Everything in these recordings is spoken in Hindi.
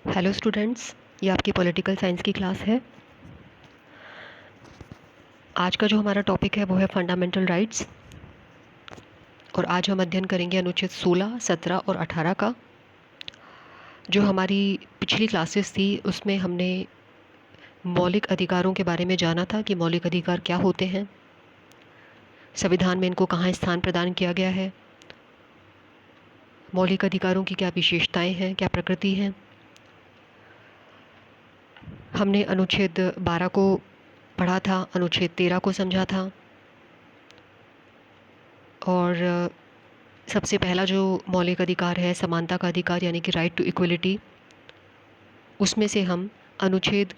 हेलो स्टूडेंट्स, ये आपकी पॉलिटिकल साइंस की क्लास है। आज का जो हमारा टॉपिक है वो है फंडामेंटल राइट्स। और आज हम अध्ययन करेंगे अनुच्छेद 16, 17 और 18 का। जो हमारी पिछली क्लासेस थी उसमें हमने मौलिक अधिकारों के बारे में जाना था कि मौलिक अधिकार क्या होते हैं, संविधान में इनको कहाँ स्थान प्रदान किया गया है, मौलिक अधिकारों की क्या विशेषताएं हैं, क्या प्रकृति है। हमने अनुच्छेद 12 को पढ़ा था, अनुच्छेद 13 को समझा था। और सबसे पहला जो मौलिक अधिकार है समानता का अधिकार यानी कि राइट टू इक्वलिटी, उसमें से हम अनुच्छेद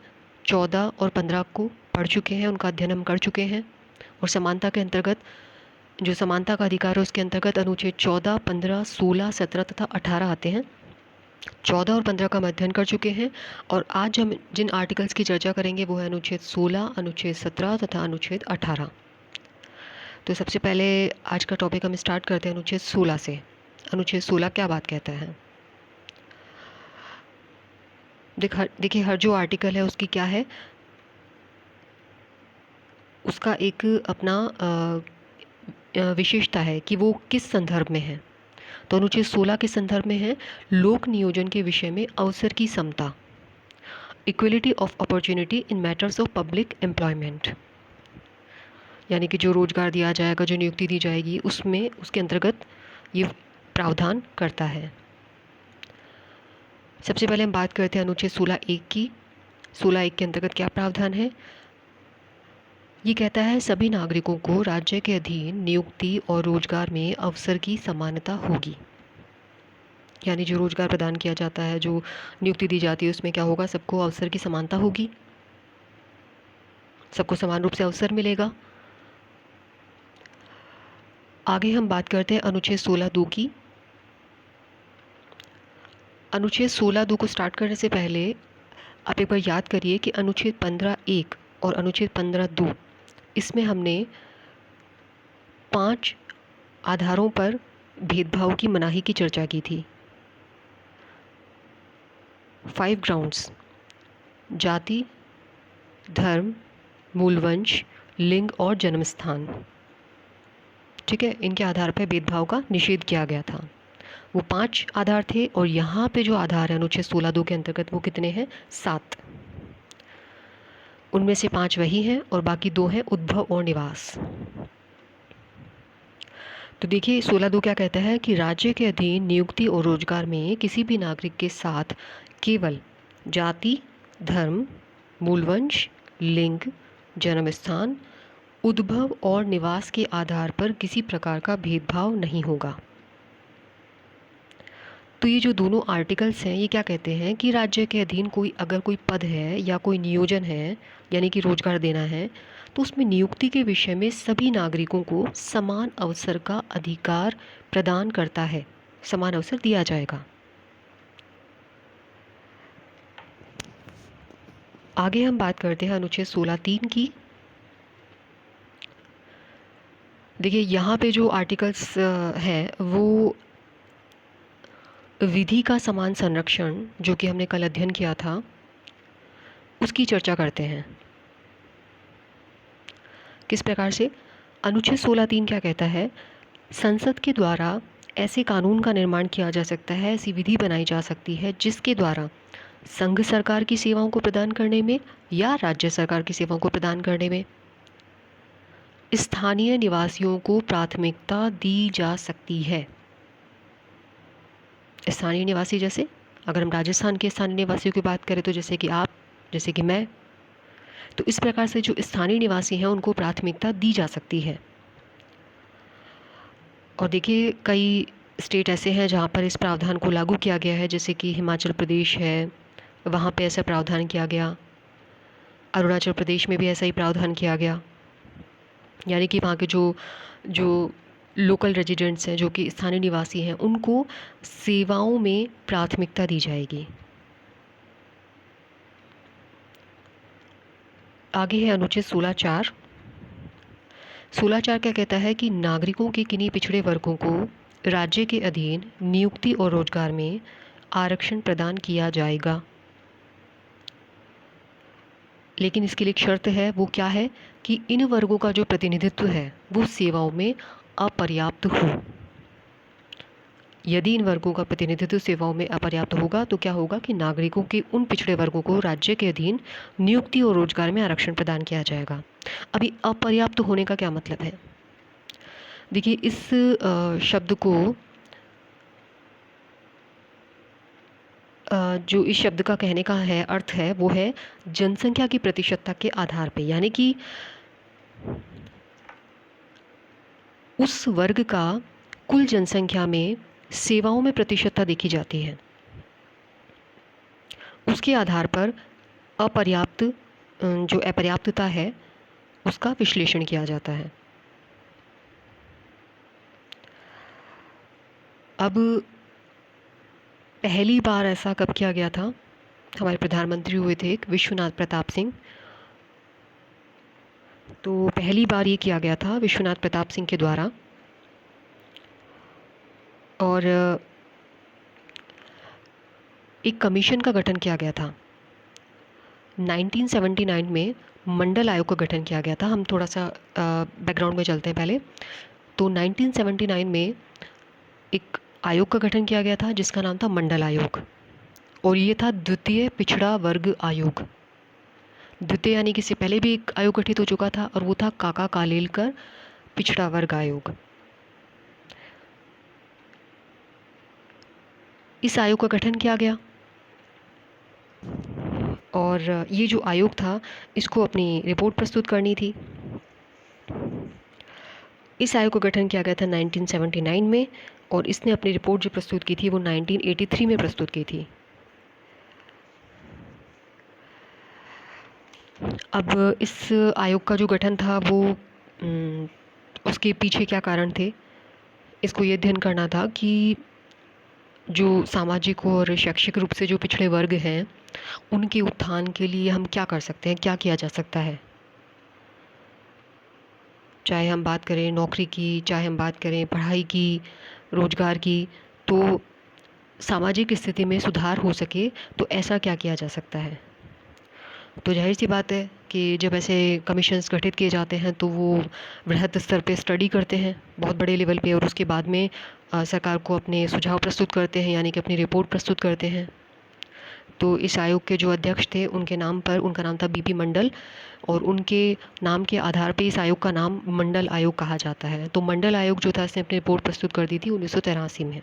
14 और 15 को पढ़ चुके हैं, उनका अध्ययन हम कर चुके हैं। और समानता के अंतर्गत जो समानता का अधिकार है उसके अंतर्गत अनुच्छेद 14, 15, 16, 17 तथा 18 आते हैं। 14 और 15 का हम अध्ययन कर चुके हैं। और आज हम जिन आर्टिकल्स की चर्चा करेंगे वो है अनुच्छेद 16, अनुच्छेद 17 तथा अनुच्छेद 18। तो सबसे पहले आज का टॉपिक हम स्टार्ट करते हैं अनुच्छेद 16 से। अनुच्छेद 16 क्या बात कहता है? देखिए, हर जो आर्टिकल है उसकी क्या है, उसका एक अपना विशेषता है कि वो किस संदर्भ में है। तो अनुच्छेद 16 के संदर्भ में है लोक नियोजन के विषय में अवसर की समता, equality of opportunity in matters of public employment, यानी कि जो रोजगार दिया जाएगा, जो नियुक्ति दी जाएगी, उसमें उसके अंतर्गत ये प्रावधान करता है। सबसे पहले हम बात करते हैं अनुच्छेद 16(1) की। 16(1) के अंतर्गत क्या प्रावधान है? ये कहता है सभी नागरिकों को राज्य के अधीन नियुक्ति और रोजगार में अवसर की समानता होगी। यानी जो रोजगार प्रदान किया जाता है, जो नियुक्ति दी जाती है, उसमें क्या होगा, सबको अवसर की समानता होगी, सबको समान रूप से अवसर मिलेगा। आगे हम बात करते हैं अनुच्छेद 16(2) की। अनुच्छेद 16(2) को स्टार्ट करने से पहले आप एक बार याद करिए कि अनुच्छेद 15(1) और अनुच्छेद 15(2) इसमें हमने 5 आधारों पर भेदभाव की मनाही की चर्चा की थी। 5 ग्राउंड्स: जाति, धर्म, मूलवंश, लिंग और जन्मस्थान। ठीक है, इनके आधार पर भेदभाव का निषेध किया गया था। वो 5 आधार थे और यहाँ पे जो आधार है अनुच्छेद 16(2) के अंतर्गत वो कितने हैं? 7। उनमें से 5 वही हैं और बाकी 2 हैं उद्भव और निवास। तो देखिए 16(2) क्या कहता है कि राज्य के अधीन नियुक्ति और रोजगार में किसी भी नागरिक के साथ केवल जाति, धर्म, मूलवंश, लिंग, जन्मस्थान, उद्भव और निवास के आधार पर किसी प्रकार का भेदभाव नहीं होगा। तो ये जो दोनों आर्टिकल्स हैं ये क्या कहते हैं कि राज्य के अधीन अगर कोई पद है या कोई नियोजन है, यानी कि रोजगार देना है, तो उसमें नियुक्ति के विषय में सभी नागरिकों को समान अवसर का अधिकार प्रदान करता है, समान अवसर दिया जाएगा। आगे हम बात करते हैं अनुच्छेद 16(3) की। देखिए यहाँ पे जो आर्टिकल्स हैं वो विधि का समान संरक्षण, जो कि हमने कल अध्ययन किया था, उसकी चर्चा करते हैं। किस प्रकार से? अनुच्छेद 16(3) क्या कहता है? संसद के द्वारा ऐसे कानून का निर्माण किया जा सकता है, ऐसी विधि बनाई जा सकती है जिसके द्वारा संघ सरकार की सेवाओं को प्रदान करने में या राज्य सरकार की सेवाओं को प्रदान करने में स्थानीय निवासियों को प्राथमिकता दी जा सकती है। स्थानीय निवासी जैसे अगर हम राजस्थान के स्थानीय निवासियों की बात करें तो जैसे कि आप, जैसे कि मैं, तो इस प्रकार से जो स्थानीय निवासी हैं उनको प्राथमिकता दी जा सकती है। और देखिए कई स्टेट ऐसे हैं जहाँ पर इस प्रावधान को लागू किया गया है, जैसे कि हिमाचल प्रदेश है, वहाँ पे ऐसा प्रावधान किया गया। अरुणाचल प्रदेश में भी ऐसा ही प्रावधान किया गया, यानी कि वहाँ के जो लोकल रेजिडेंट्स हैं, जो कि स्थानीय निवासी हैं, उनको सेवाओं में प्राथमिकता दी जाएगी। आगे है अनुच्छेद 16(4). 16(4) क्या कहता है कि नागरिकों के किन्हीं पिछड़े वर्गों को राज्य के अधीन नियुक्ति और रोजगार में आरक्षण प्रदान किया जाएगा। लेकिन इसके लिए एक शर्त है, वो क्या है कि इन वर्गों का जो प्रतिनिधित्व है वो सेवाओं में अपर्याप्त हो। यदि इन वर्गों का प्रतिनिधित्व सेवाओं में अपर्याप्त होगा तो क्या होगा कि नागरिकों के उन पिछड़े वर्गों को राज्य के अधीन नियुक्ति और रोजगार में आरक्षण प्रदान किया जाएगा। अभी अपर्याप्त होने का क्या मतलब है? देखिए, इस शब्द को जो इस शब्द का कहने का है अर्थ है वो है जनसंख्या की प्रतिशतता के आधार पे, यानी कि उस वर्ग का कुल जनसंख्या में सेवाओं में प्रतिशतता देखी जाती है, उसके आधार पर अपर्याप्त जो अपर्याप्तता है उसका विश्लेषण किया जाता है। अब पहली बार ऐसा कब किया गया था? हमारे प्रधानमंत्री हुए थे एक, विश्वनाथ प्रताप सिंह। तो पहली बार ये किया गया था विश्वनाथ प्रताप सिंह के द्वारा, और एक कमीशन का गठन किया गया था। 1979 में मंडल आयोग का गठन किया गया था। हम थोड़ा सा बैकग्राउंड में चलते हैं पहले। तो 1979 में एक आयोग का गठन किया गया था जिसका नाम था मंडल आयोग, और ये था द्वितीय पिछड़ा वर्ग आयोग। द्वितीय यानी कि इससे पहले भी एक आयोग गठित हो चुका था और वो था काका कालेलकर पिछड़ा वर्ग आयोग। इस आयोग का गठन किया गया और ये जो आयोग था इसको अपनी रिपोर्ट प्रस्तुत करनी थी। इस आयोग का गठन किया गया था 1979 में, और इसने अपनी रिपोर्ट जो प्रस्तुत की थी वो 1983 में प्रस्तुत की थी। अब इस आयोग का जो गठन था वो उसके पीछे क्या कारण थे, इसको ये अध्ययन करना था कि जो सामाजिक और शैक्षिक रूप से जो पिछड़े वर्ग हैं उनके उत्थान के लिए हम क्या कर सकते हैं, क्या किया जा सकता है। चाहे हम बात करें नौकरी की, चाहे हम बात करें पढ़ाई की, रोजगार की, तो सामाजिक स्थिति में सुधार हो सके तो ऐसा क्या किया जा सकता है। तो जाहिर सी बात है कि जब ऐसे कमीशंस गठित किए जाते हैं तो वो वृहद स्तर पे स्टडी करते हैं, बहुत बड़े लेवल पे, और उसके बाद में सरकार को अपने सुझाव प्रस्तुत करते हैं, यानी कि अपनी रिपोर्ट प्रस्तुत करते हैं। तो इस आयोग के जो अध्यक्ष थे उनके नाम पर, उनका नाम था बीपी मंडल, और उनके नाम के आधार पे इस आयोग का नाम मंडल आयोग कहा जाता है। तो मंडल आयोग जो था इसने अपनी रिपोर्ट प्रस्तुत कर दी थी 1983 में,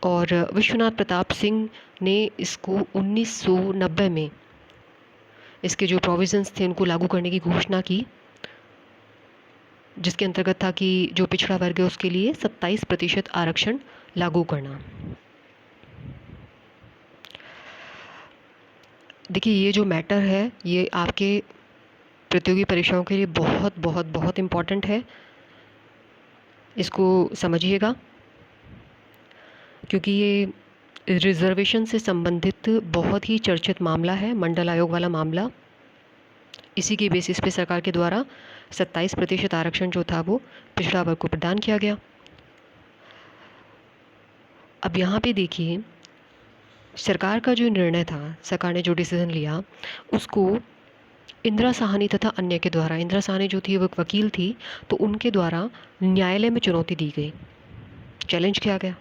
और विश्वनाथ प्रताप सिंह ने इसको 1990 में इसके जो प्रोविजंस थे उनको लागू करने की घोषणा की, जिसके अंतर्गत था कि जो पिछड़ा वर्ग है उसके लिए 27% आरक्षण लागू करना। देखिए, ये जो मैटर है ये आपके प्रतियोगी परीक्षाओं के लिए बहुत बहुत बहुत इम्पॉर्टेंट है, इसको समझिएगा, क्योंकि ये रिजर्वेशन से संबंधित बहुत ही चर्चित मामला है, मंडल आयोग वाला मामला। इसी के बेसिस पे सरकार के द्वारा 27% आरक्षण जो था वो पिछड़ा वर्ग को प्रदान किया गया। अब यहाँ पे देखिए, सरकार का जो निर्णय था, सरकार ने जो डिसीजन लिया उसको इंदिरा साहनी तथा अन्य के द्वारा, इंदिरा साहनी जो थी वो एक वकील थी, तो उनके द्वारा न्यायालय में चुनौती दी गई, चैलेंज किया गया।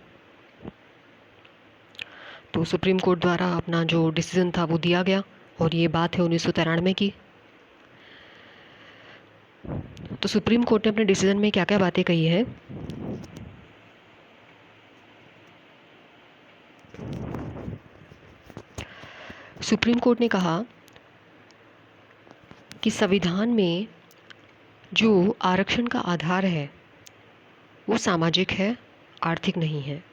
तो सुप्रीम कोर्ट द्वारा अपना जो डिसीजन था वो दिया गया, और ये बात है 1993 की। तो सुप्रीम कोर्ट ने अपने डिसीजन में क्या क्या बातें कही है, सुप्रीम कोर्ट ने कहा कि संविधान में जो आरक्षण का आधार है वो सामाजिक है, आर्थिक नहीं है।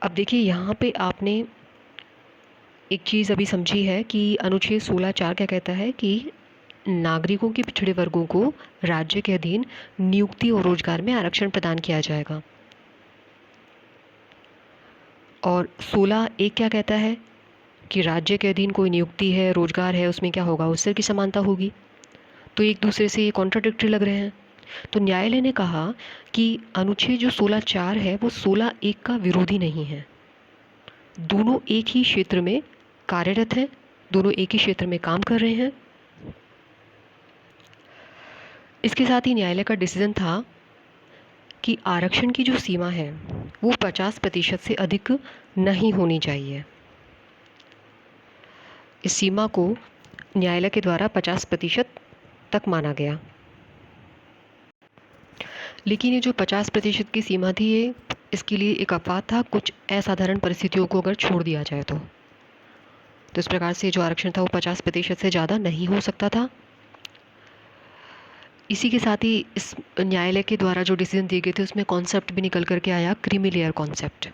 अब देखिए, यहाँ पे आपने एक चीज़ अभी समझी है कि अनुच्छेद 16(4) क्या कहता है कि नागरिकों के पिछड़े वर्गों को राज्य के अधीन नियुक्ति और रोजगार में आरक्षण प्रदान किया जाएगा। और 16(1) क्या कहता है कि राज्य के अधीन कोई नियुक्ति है, रोजगार है, उसमें क्या होगा, अवसर की समानता होगी। तो एक दूसरे से ये कॉन्ट्राडिक्टरी लग रहे हैं। तो न्यायालय ने कहा कि अनुच्छेद जो 16(4) है वो 16(1) का विरोधी नहीं है। दोनों एक ही क्षेत्र में कार्यरत हैं, दोनों एक ही क्षेत्र में काम कर रहे हैं। इसके साथ ही न्यायालय का डिसीजन था कि आरक्षण की जो सीमा है वो 50% से अधिक नहीं होनी चाहिए। इस सीमा को न्यायालय के द्वारा 50% तक माना गया। लेकिन ये जो 50% की सीमा थी, ये इसके लिए एक अपवाद था, कुछ असाधारण परिस्थितियों को अगर छोड़ दिया जाए तो इस प्रकार से जो आरक्षण था वो 50% से ज़्यादा नहीं हो सकता था। इसी के साथ ही इस न्यायालय के द्वारा जो डिसीजन दिए गए थे उसमें कॉन्सेप्ट भी निकल करके आया, क्रीमी लेयर कॉन्सेप्ट,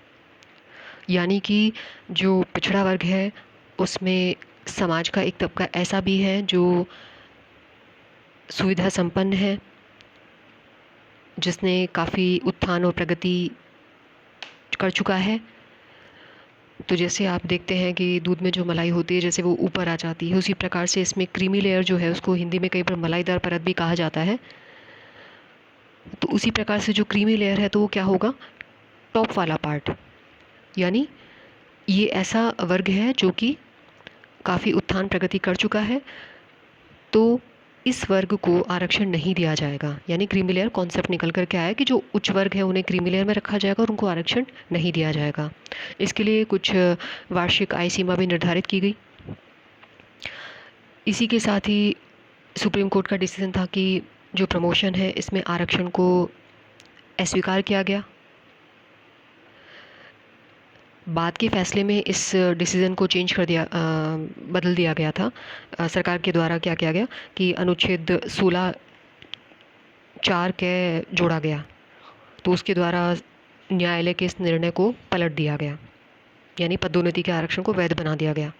यानी कि जो पिछड़ा वर्ग है उसमें समाज का एक तबका ऐसा भी है जो सुविधा संपन्न है, जिसने काफ़ी उत्थान और प्रगति कर चुका है। तो जैसे आप देखते हैं कि दूध में जो मलाई होती है जैसे वो ऊपर आ जाती है, उसी प्रकार से इसमें क्रीमी लेयर जो है उसको हिंदी में कई बार मलाईदार परत भी कहा जाता है। तो उसी प्रकार से जो क्रीमी लेयर है तो वो क्या होगा, टॉप वाला पार्ट, यानी ये ऐसा वर्ग है जो कि काफ़ी उत्थान प्रगति कर चुका है, तो इस वर्ग को आरक्षण नहीं दिया जाएगा। यानी क्रीमी लेयर कॉन्सेप्ट निकल कर के आया कि जो उच्च वर्ग है उन्हें क्रीमी लेयर में रखा जाएगा और उनको आरक्षण नहीं दिया जाएगा। इसके लिए कुछ वार्षिक आय सीमा भी निर्धारित की गई। इसी के साथ ही सुप्रीम कोर्ट का डिसीजन था कि जो प्रमोशन है इसमें आरक्षण को अस्वीकार किया गया। बाद के फैसले में इस डिसीज़न को चेंज कर दिया, बदल दिया गया था। सरकार के द्वारा क्या किया गया कि अनुच्छेद 16(4) के जोड़ा गया, तो उसके द्वारा न्यायालय के इस निर्णय को पलट दिया गया, यानी पदोन्नति के आरक्षण को वैध बना दिया गया।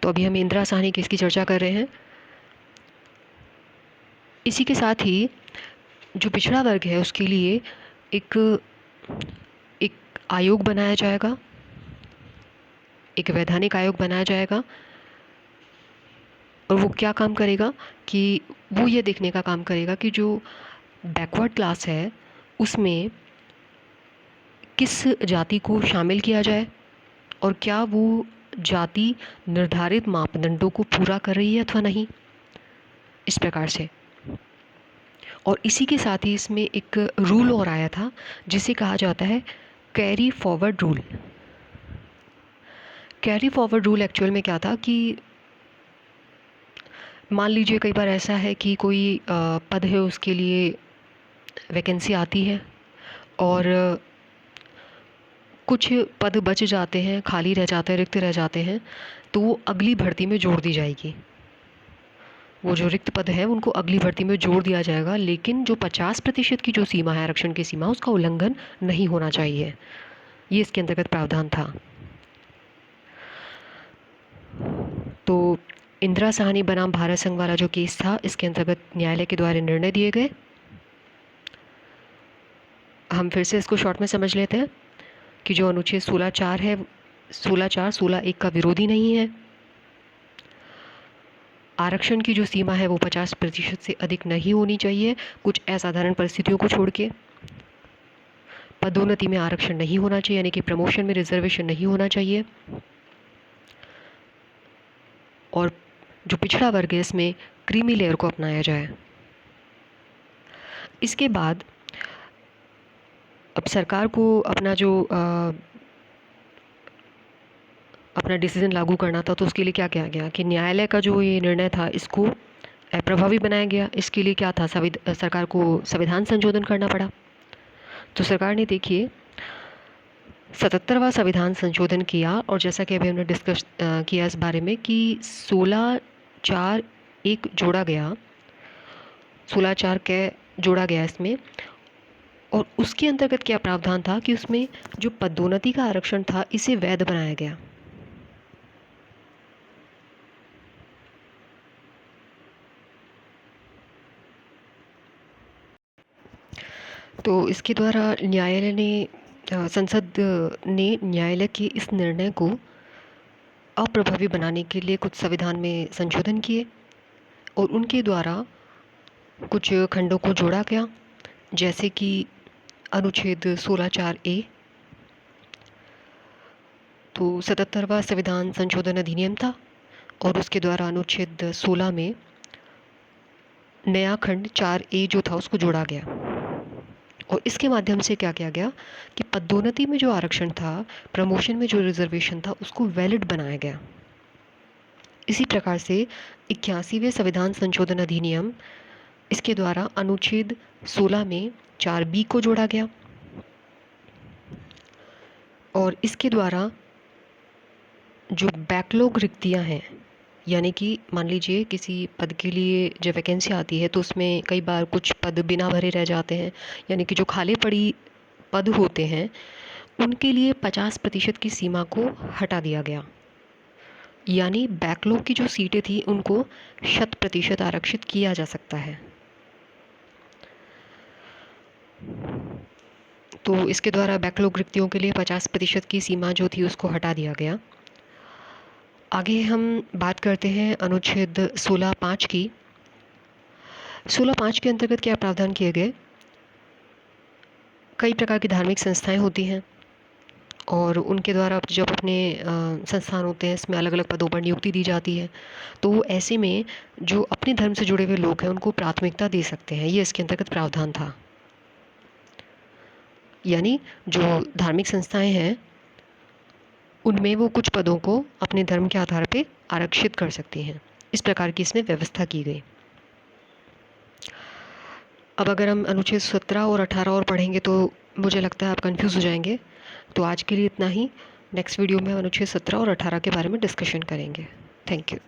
तो अभी हम इंदिरा साहनी केस की चर्चा कर रहे हैं। इसी के साथ ही जो पिछड़ा वर्ग है उसके लिए एक आयोग बनाया जाएगा, एक वैधानिक आयोग बनाया जाएगा, और वो क्या काम करेगा कि वो ये देखने का काम करेगा कि जो बैकवर्ड क्लास है उसमें किस जाति को शामिल किया जाए और क्या वो जाति निर्धारित मापदंडों को पूरा कर रही है अथवा नहीं, इस प्रकार से। और इसी के साथ ही इसमें एक रूल और आया था जिसे कहा जाता है carry forward rule. Carry forward rule actual में क्या था कि मान लीजिए कई बार ऐसा है कि कोई पद है उसके लिए वैकेंसी आती है और कुछ पद बच जाते हैं, खाली रह जाते हैं, रिक्त रह जाते हैं, तो वो अगली भर्ती में जोड़ दी जाएगी। वो जो रिक्त पद है उनको अगली भर्ती में जोड़ दिया जाएगा, लेकिन जो 50% की जो सीमा है आरक्षण की सीमा, उसका उल्लंघन नहीं होना चाहिए। ये इसके अंतर्गत प्रावधान था। तो इंदिरा साहनी बनाम भारत संघ वाला जो केस था, इसके अंतर्गत न्यायालय के द्वारा निर्णय दिए गए। हम फिर से इसको शॉर्ट में समझ लेते हैं कि जो अनुच्छेद 16(4) है, 16(4) 16(1) का विरोधी नहीं है। आरक्षण की जो सीमा है वो 50% से अधिक नहीं होनी चाहिए, कुछ असाधारण परिस्थितियों को छोड़ के। पदोन्नति में आरक्षण नहीं होना चाहिए, यानी कि प्रमोशन में रिजर्वेशन नहीं होना चाहिए। और जो पिछड़ा वर्ग है इसमें क्रीमी लेयर को अपनाया जाए। इसके बाद अब सरकार को अपना जो अपना डिसीजन लागू करना था, तो उसके लिए क्या किया गया कि न्यायालय का जो ये निर्णय था इसको अप्रभावी बनाया गया। इसके लिए क्या था, सरकार को संविधान संशोधन करना पड़ा। तो सरकार ने देखिए 77वां संविधान संशोधन किया, और जैसा कि अभी हमने डिस्कस किया इस बारे में कि 16(4)(1) जोड़ा गया, 16(4) के जोड़ा गया इसमें, और उसके अंतर्गत क्या प्रावधान था कि उसमें जो पदोन्नति का आरक्षण था इसे वैध बनाया गया। तो इसके द्वारा न्यायालय ने संसद ने न्यायालय के इस निर्णय को अप्रभावी बनाने के लिए कुछ संविधान में संशोधन किए, और उनके द्वारा कुछ खंडों को जोड़ा गया, जैसे कि अनुच्छेद 16(4)(a), तो 77वां संविधान संशोधन अधिनियम था और उसके द्वारा अनुच्छेद 16 में नया खंड 4A जो था उसको जोड़ा गया और इसके माध्यम से क्या किया गया कि पदोन्नति में जो आरक्षण था, प्रमोशन में जो रिजर्वेशन था, उसको वैलिड बनाया गया। इसी प्रकार से 81वें संविधान संशोधन अधिनियम, इसके द्वारा अनुच्छेद 16 में 4B को जोड़ा गया और इसके द्वारा जो बैकलॉग रिक्तियां हैं, यानी कि मान लीजिए किसी पद के लिए जब वैकेंसी आती है तो उसमें कई बार कुछ पद बिना भरे रह जाते हैं, यानी कि जो खाली पड़ी पद होते हैं उनके लिए 50% की सीमा को हटा दिया गया, यानी बैकलॉग की जो सीटें थी उनको 100% आरक्षित किया जा सकता है। तो इसके द्वारा बैकलॉग रिक्तियों के लिए 50% की सीमा जो थी उसको हटा दिया गया। आगे हम बात करते हैं अनुच्छेद 16(5) की। 16(5) के अंतर्गत क्या प्रावधान किए गए? कई प्रकार की धार्मिक संस्थाएं होती हैं और उनके द्वारा जब अपने संस्थान होते हैं इसमें अलग अलग पदों पर नियुक्ति दी जाती है, तो ऐसे में जो अपने धर्म से जुड़े हुए लोग हैं उनको प्राथमिकता दे सकते हैं। ये इसके अंतर्गत प्रावधान था, यानी जो धार्मिक संस्थाएं हैं उनमें वो कुछ पदों को अपने धर्म के आधार पर आरक्षित कर सकती हैं। इस प्रकार की इसमें व्यवस्था की गई। अब अगर हम अनुच्छेद 17 और 18 और पढ़ेंगे तो मुझे लगता है आप कंफ्यूज हो जाएंगे। तो आज के लिए इतना ही। नेक्स्ट वीडियो में हम अनुच्छेद 17 और 18 के बारे में डिस्कशन करेंगे। Thank you.